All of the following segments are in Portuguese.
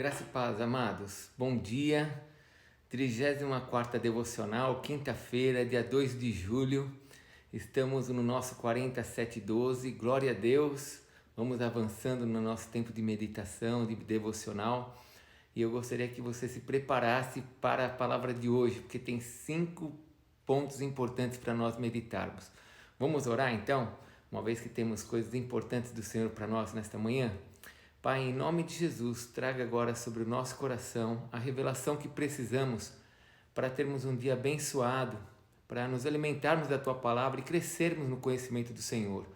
Graça e paz, amados. Bom dia. 34ª devocional, quinta-feira, dia 2 de julho. Estamos no nosso 4712. Glória a Deus. Vamos avançando no nosso tempo de meditação, de devocional. E eu gostaria que você se preparasse para a palavra de hoje, porque tem 5 pontos importantes para nós meditarmos. Vamos orar então? Uma vez que temos coisas importantes do Senhor para nós nesta manhã. Pai, em nome de Jesus, traga agora sobre o nosso coração a revelação que precisamos para termos um dia abençoado, para nos alimentarmos da Tua Palavra e crescermos no conhecimento do Senhor.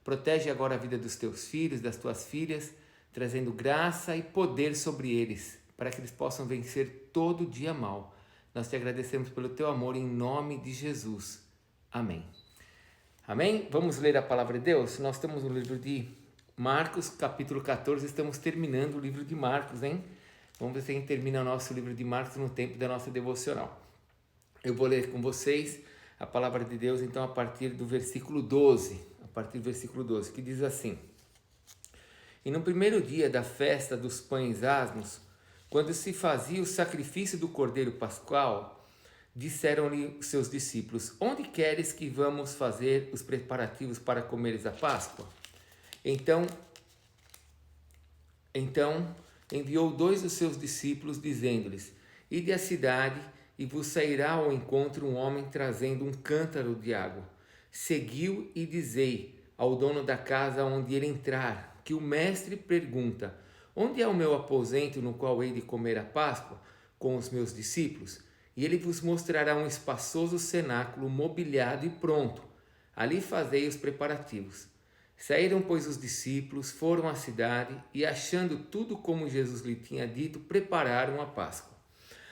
Protege agora a vida dos Teus filhos, das Tuas filhas, trazendo graça e poder sobre eles, para que eles possam vencer todo dia mal. Nós Te agradecemos pelo Teu amor em nome de Jesus. Amém. Amém? Vamos ler a Palavra de Deus? Nós estamos no livro de Marcos, capítulo 14, estamos terminando o livro de Marcos, hein? Vamos ver se a gente termina o nosso livro de Marcos no tempo da nossa devocional. Eu vou ler com vocês a palavra de Deus, então, a partir do versículo 12, que diz assim: E no primeiro dia da festa dos pães asmos, quando se fazia o sacrifício do cordeiro pascual, disseram-lhe seus discípulos: Onde queres que vamos fazer os preparativos para comeres a Páscoa? Então enviou 2 dos seus discípulos, dizendo-lhes: Ide à cidade, e vos sairá ao encontro um homem trazendo um cântaro de água. Seguiu e dizei ao dono da casa onde ele entrar, que o mestre pergunta: Onde é o meu aposento no qual hei de comer a Páscoa com os meus discípulos? E ele vos mostrará um espaçoso cenáculo mobiliado e pronto. Ali fazei os preparativos. Saíram, pois, os discípulos, foram à cidade e, achando tudo como Jesus lhe tinha dito, prepararam a Páscoa.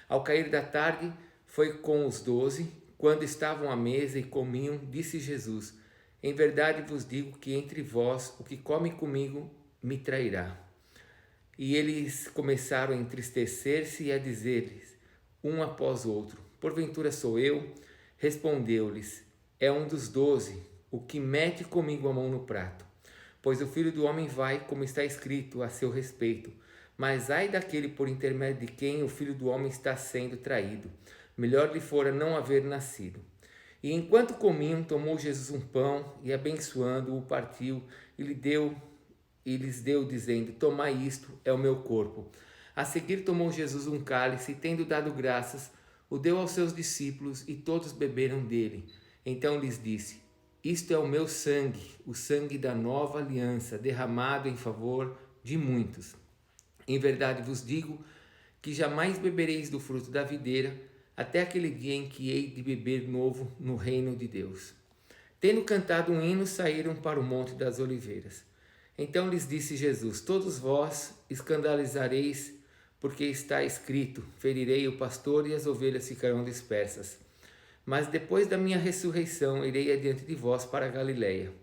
Ao cair da tarde, foi com os 12, quando estavam à mesa e comiam, disse Jesus: Em verdade vos digo que entre vós o que come comigo me trairá. E eles começaram a entristecer-se e a dizer-lhes, um após outro: Porventura sou eu? Respondeu-lhes: É um dos 12, o que mete comigo a mão no prato. Pois o Filho do Homem vai, como está escrito a seu respeito. Mas ai daquele por intermédio de quem o Filho do Homem está sendo traído. Melhor lhe fora não haver nascido. E enquanto comiam, tomou Jesus um pão e, abençoando-o, partiu e lhes deu, dizendo: Tomai isto, é o meu corpo. A seguir tomou Jesus um cálice e, tendo dado graças, o deu aos seus discípulos e todos beberam dele. Então lhes disse: Isto é o meu sangue, o sangue da nova aliança, derramado em favor de muitos. Em verdade vos digo que jamais bebereis do fruto da videira, até aquele dia em que hei de beber novo no reino de Deus. Tendo cantado um hino, saíram para o Monte das Oliveiras. Então lhes disse Jesus: Todos vós escandalizareis, porque está escrito: Ferirei o pastor e as ovelhas ficarão dispersas. Mas depois da minha ressurreição irei adiante de vós para a Galileia.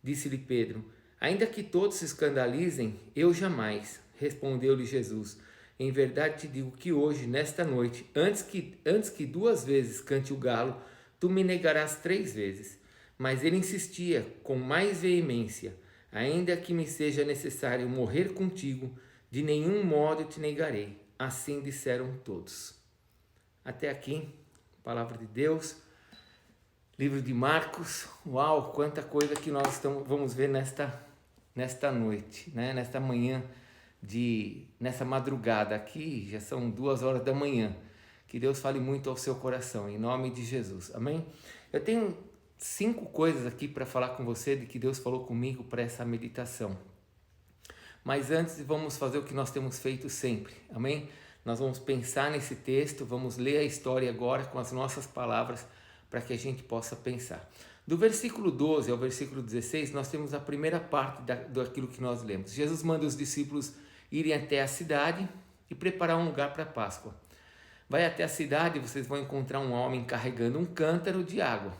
Disse-lhe Pedro: Ainda que todos se escandalizem, eu jamais. Respondeu-lhe Jesus: Em verdade te digo que hoje, nesta noite, antes que 2 vezes cante o galo, tu me negarás 3 vezes. Mas ele insistia com mais veemência: Ainda que me seja necessário morrer contigo, de nenhum modo te negarei. Assim disseram todos. Até aqui. Palavra de Deus, livro de Marcos. Uau, quanta coisa que nós vamos ver nesta noite, né? Nesta manhã, nessa madrugada aqui, já são 2 horas da manhã. Que Deus fale muito ao seu coração, em nome de Jesus, amém? Eu tenho 5 coisas aqui para falar com você de que Deus falou comigo para essa meditação. Mas antes vamos fazer o que nós temos feito sempre, amém? Nós vamos pensar nesse texto, vamos ler a história agora com as nossas palavras para que a gente possa pensar. Do versículo 12 ao versículo 16, nós temos a primeira parte daquilo que nós lemos. Jesus manda os discípulos irem até a cidade e preparar um lugar para a Páscoa. Vai até a cidade e vocês vão encontrar um homem carregando um cântaro de água.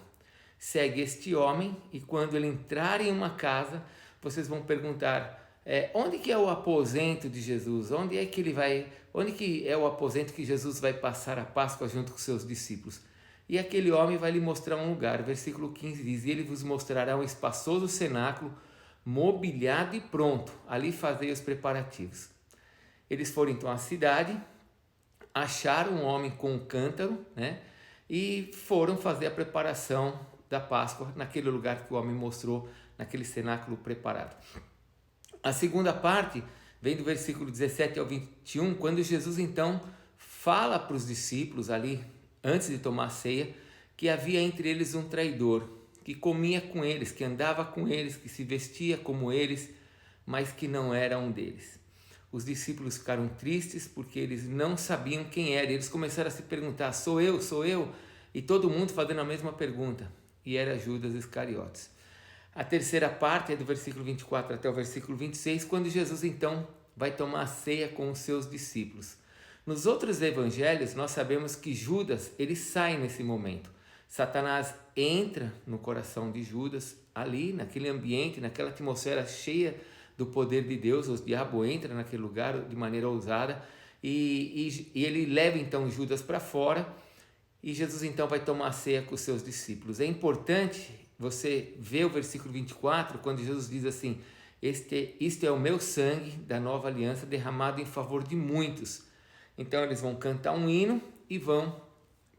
Segue este homem e quando ele entrar em uma casa, vocês vão perguntar: onde que é o aposento de Jesus? Onde que é o aposento que Jesus vai passar a Páscoa junto com seus discípulos? E aquele homem vai lhe mostrar um lugar. Versículo 15 diz: E ele vos mostrará um espaçoso cenáculo, mobiliado e pronto. Ali fazei os preparativos. Eles foram então à cidade, acharam um homem com um cântaro, né? E foram fazer a preparação da Páscoa naquele lugar que o homem mostrou, naquele cenáculo preparado. A segunda parte vem do versículo 17 ao 21, quando Jesus então fala para os discípulos ali, antes de tomar a ceia, que havia entre eles um traidor, que comia com eles, que andava com eles, que se vestia como eles, mas que não era um deles. Os discípulos ficaram tristes porque eles não sabiam quem era. Eles começaram a se perguntar: sou eu, sou eu? E todo mundo fazendo a mesma pergunta. E era Judas Iscariotes. A terceira parte é do versículo 24 até o versículo 26, quando Jesus então vai tomar a ceia com os seus discípulos. Nos outros evangelhos, nós sabemos que Judas, ele sai nesse momento. Satanás entra no coração de Judas, ali naquele ambiente, naquela atmosfera cheia do poder de Deus. O diabo entra naquele lugar de maneira ousada e ele leva então Judas para fora, e Jesus então vai tomar a ceia com os seus discípulos. É importante você ver o versículo 24, quando Jesus diz assim: isto é o meu sangue da nova aliança derramado em favor de muitos. Então eles vão cantar um hino e vão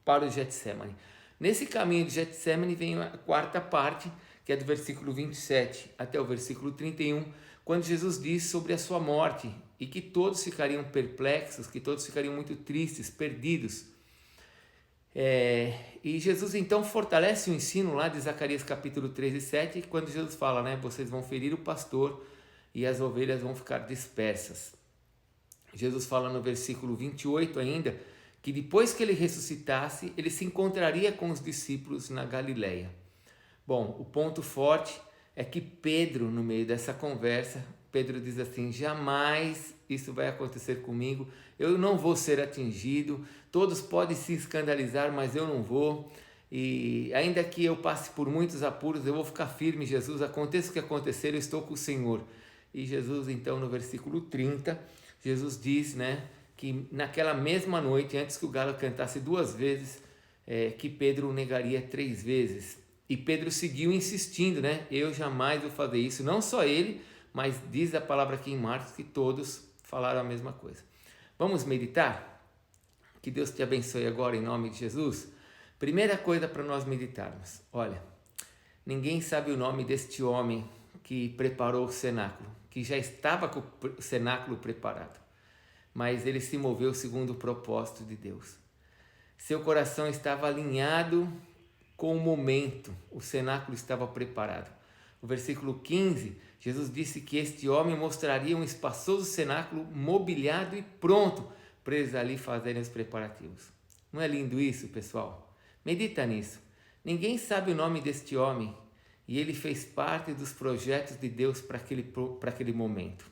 para o Getsemane. Nesse caminho de Getsemane vem a quarta parte, que é do versículo 27 até o versículo 31, quando Jesus diz sobre a sua morte e que todos ficariam perplexos, que todos ficariam muito tristes, perdidos. E Jesus então fortalece o ensino lá de Zacarias capítulo 3 e 7, quando Jesus fala, né, vocês vão ferir o pastor e as ovelhas vão ficar dispersas. Jesus fala no versículo 28 ainda, que depois que ele ressuscitasse, ele se encontraria com os discípulos na Galileia. Bom, o ponto forte é que Pedro, no meio dessa conversa, Pedro diz assim: jamais isso vai acontecer comigo, eu não vou ser atingido, todos podem se escandalizar, mas eu não vou, e ainda que eu passe por muitos apuros, eu vou ficar firme, Jesus, aconteça o que acontecer, eu estou com o Senhor. E Jesus então no versículo 30, Jesus diz, né, que naquela mesma noite, antes que o galo cantasse 2 vezes, que Pedro o negaria 3 vezes. E Pedro seguiu insistindo, né? Eu jamais vou fazer isso. Não só ele, mas diz a palavra aqui em Marcos que todos falaram a mesma coisa. Vamos meditar? Que Deus te abençoe agora em nome de Jesus. Primeira coisa para nós meditarmos. Olha, ninguém sabe o nome deste homem que preparou o cenáculo, que já estava com o cenáculo preparado, mas ele se moveu segundo o propósito de Deus. Seu coração estava alinhado com o momento, o cenáculo estava preparado. No versículo 15, Jesus disse que este homem mostraria um espaçoso cenáculo mobiliado e pronto para eles ali fazerem os preparativos. Não é lindo isso, pessoal? Medita nisso. Ninguém sabe o nome deste homem e ele fez parte dos projetos de Deus para aquele momento.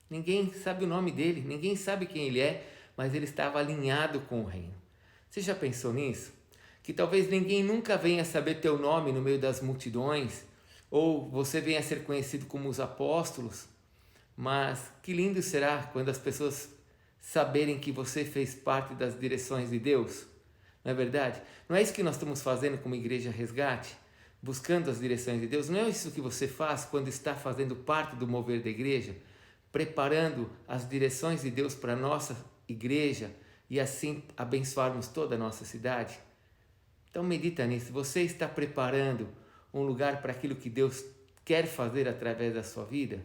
Ninguém sabe o nome dele, ninguém sabe quem ele é, mas ele estava alinhado com o reino. Você já pensou nisso? Que talvez ninguém nunca venha saber teu nome no meio das multidões, ou você venha a ser conhecido como os apóstolos, mas que lindo será quando as pessoas saberem que você fez parte das direções de Deus, não é verdade? Não é isso que nós estamos fazendo como Igreja Resgate? Buscando as direções de Deus? Não é isso que você faz quando está fazendo parte do mover da igreja? Preparando as direções de Deus para a nossa igreja e assim abençoarmos toda a nossa cidade? Então medita nisso. Você está preparando um lugar para aquilo que Deus quer fazer através da sua vida?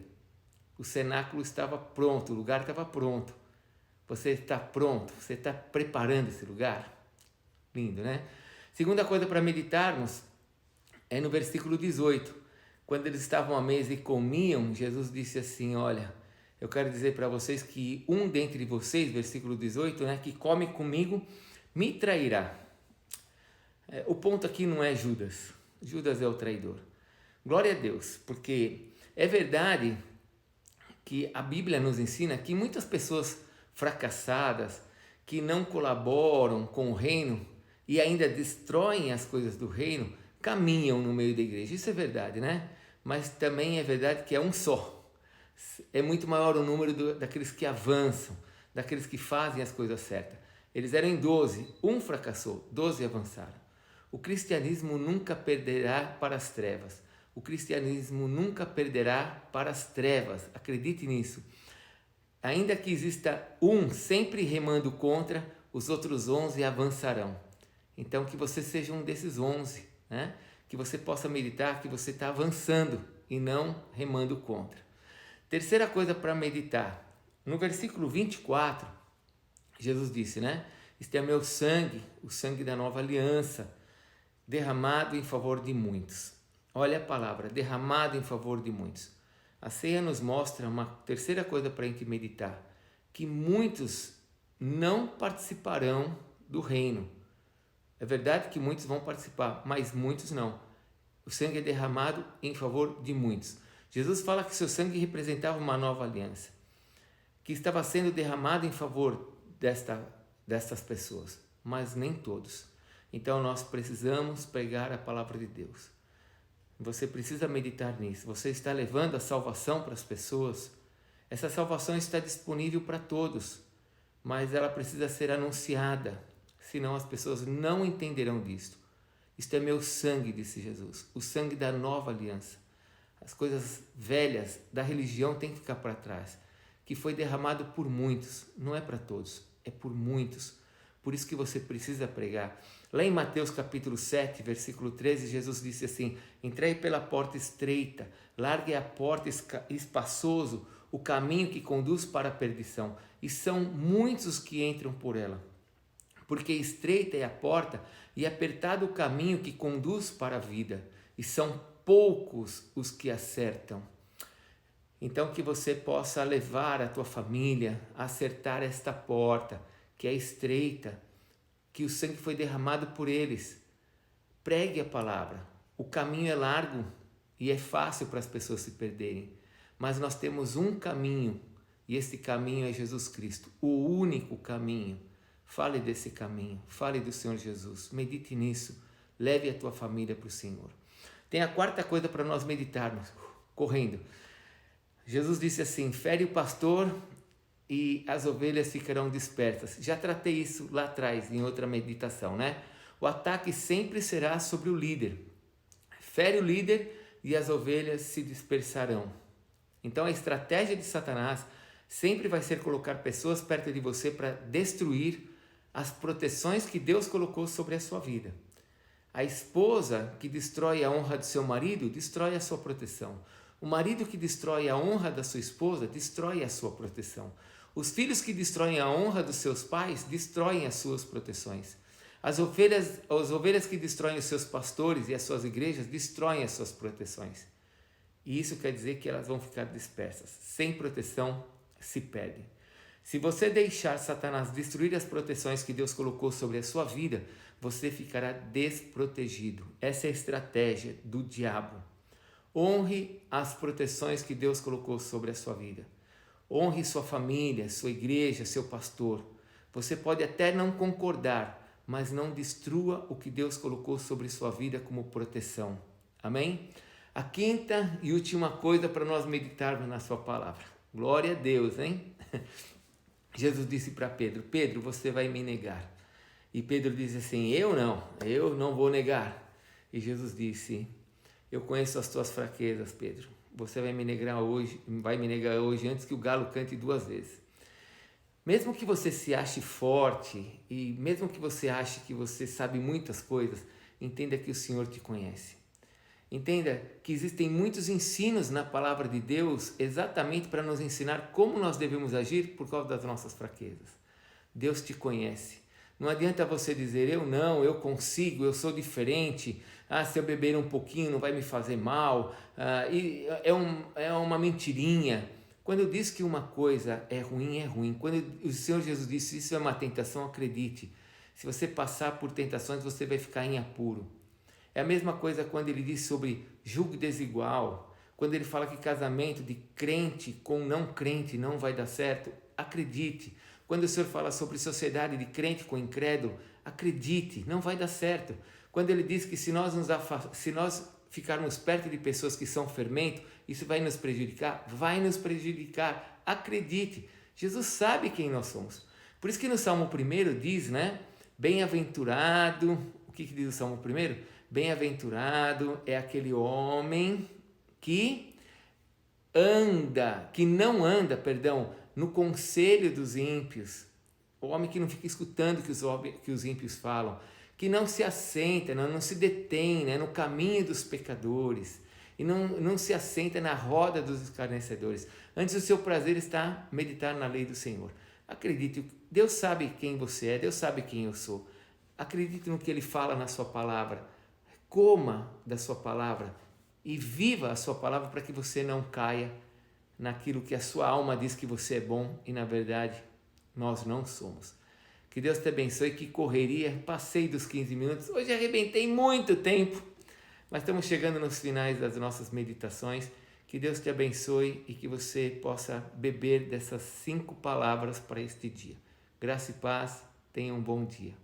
O cenáculo estava pronto, o lugar estava pronto. Você está pronto, você está preparando esse lugar? Lindo, né? Segunda coisa para meditarmos é no versículo 18. Quando eles estavam à mesa e comiam, Jesus disse assim, olha, eu quero dizer para vocês que um dentre vocês, versículo 18, né, que come comigo, me trairá. O ponto aqui não é Judas. Judas é o traidor. Glória a Deus, porque é verdade que a Bíblia nos ensina que muitas pessoas fracassadas, que não colaboram com o reino e ainda destroem as coisas do reino, caminham no meio da igreja. Isso é verdade, né? Mas também é verdade que é um só. É muito maior o número daqueles que avançam, daqueles que fazem as coisas certas. Eles eram em 12, um fracassou, 12 avançaram. O cristianismo nunca perderá para as trevas. O cristianismo nunca perderá para as trevas. Acredite nisso. ainda que exista um sempre remando contra, os outros 11 avançarão. Então, que você seja um desses 11, né? Que você possa meditar que você está avançando e não remando contra. Terceira coisa para meditar. No versículo 24, Jesus disse, né? Este é meu sangue, o sangue da nova aliança, derramado em favor de muitos. Olha a palavra, derramado em favor de muitos. A ceia nos mostra uma terceira coisa para a gente meditar, que muitos não participarão do reino. É verdade que muitos vão participar, mas muitos não. O sangue é derramado em favor de muitos. Jesus fala que seu sangue representava uma nova aliança, que estava sendo derramado em favor destas pessoas, mas nem todos. Então nós precisamos pregar a palavra de Deus. Você precisa meditar nisso. Você está levando a salvação para as pessoas. Essa salvação está disponível para todos, mas ela precisa ser anunciada, senão as pessoas não entenderão disto. Isto é meu sangue, disse Jesus, o sangue da nova aliança. As coisas velhas da religião têm que ficar para trás, que foi derramado por muitos, não é para todos, é por muitos. Por isso que você precisa pregar. Lá em Mateus capítulo 7, versículo 13, Jesus disse assim: entrei pela porta estreita, largue a porta espaçoso, o caminho que conduz para a perdição, e são muitos que entram por ela. Porque estreita é a porta e apertado o caminho que conduz para a vida, e são poucos os que acertam. Então que você possa levar a tua família a acertar esta porta, que é estreita, que o sangue foi derramado por eles. Pregue a palavra. O caminho é largo e é fácil para as pessoas se perderem, mas nós temos um caminho, e esse caminho é Jesus Cristo, o único caminho. Fale desse caminho, fale do Senhor Jesus, medite nisso, leve a tua família para o Senhor. Tem a quarta coisa para nós meditarmos, correndo. Jesus disse assim: fere o pastor e as ovelhas ficarão dispersas. Já tratei isso lá atrás, em outra meditação, né? O ataque sempre será sobre o líder. Fere o líder e as ovelhas se dispersarão. Então a estratégia de Satanás sempre vai ser colocar pessoas perto de você para destruir as proteções que Deus colocou sobre a sua vida. A esposa que destrói a honra do seu marido, destrói a sua proteção. O marido que destrói a honra da sua esposa, destrói a sua proteção. Os filhos que destroem a honra dos seus pais, destroem as suas proteções. As ovelhas que destroem os seus pastores e as suas igrejas, destroem as suas proteções. E isso quer dizer que elas vão ficar dispersas. Sem proteção, se perdem. Se você deixar Satanás destruir as proteções que Deus colocou sobre a sua vida, você ficará desprotegido. Essa é a estratégia do diabo. Honre as proteções que Deus colocou sobre a sua vida. Honre sua família, sua igreja, seu pastor. Você pode até não concordar, mas não destrua o que Deus colocou sobre sua vida como proteção. Amém? A quinta e última coisa para nós meditarmos na sua palavra. Glória a Deus, hein? Jesus disse para Pedro: Pedro, você vai me negar. E Pedro disse assim: eu não vou negar. E Jesus disse: eu conheço as tuas fraquezas, Pedro. Você vai me negar hoje antes que o galo cante 2 vezes. Mesmo que você se ache forte e mesmo que você ache que você sabe muitas coisas, entenda que o Senhor te conhece. Entenda que existem muitos ensinos na palavra de Deus exatamente para nos ensinar como nós devemos agir por causa das nossas fraquezas. Deus te conhece. Não adianta você dizer: eu consigo, eu sou diferente, se eu beber um pouquinho não vai me fazer mal, é uma mentirinha. Quando eu disse que uma coisa é ruim, é ruim. Quando o Senhor Jesus disse isso é uma tentação, acredite. Se você passar por tentações, você vai ficar em apuro. É a mesma coisa quando ele diz sobre julgo desigual, quando ele fala que casamento de crente com não crente não vai dar certo, acredite. Quando o Senhor fala sobre sociedade de crente com incrédulo, acredite, não vai dar certo. Quando ele diz que se nós ficarmos perto de pessoas que são fermento, isso vai nos prejudicar? Vai nos prejudicar, acredite. Jesus sabe quem nós somos. Por isso que no Salmo 1 diz, né? Bem-aventurado, o que diz o Salmo 1? Bem-aventurado é aquele homem que não anda no conselho dos ímpios, o homem que não fica escutando que os ímpios falam, que não se assenta, não se detém, né, no caminho dos pecadores, e não se assenta na roda dos escarnecedores. Antes, o seu prazer está meditar na lei do Senhor. Acredite, Deus sabe quem você é, Deus sabe quem eu sou. Acredite no que Ele fala na sua palavra. Coma da sua palavra e viva a sua palavra para que você não caia naquilo que a sua alma diz que você é bom e, na verdade, nós não somos. Que Deus te abençoe, que correria, passei dos 15 minutos, hoje arrebentei muito tempo, mas estamos chegando nos finais das nossas meditações. Que Deus te abençoe e que você possa beber dessas 5 palavras para este dia. Graça e paz, tenha um bom dia.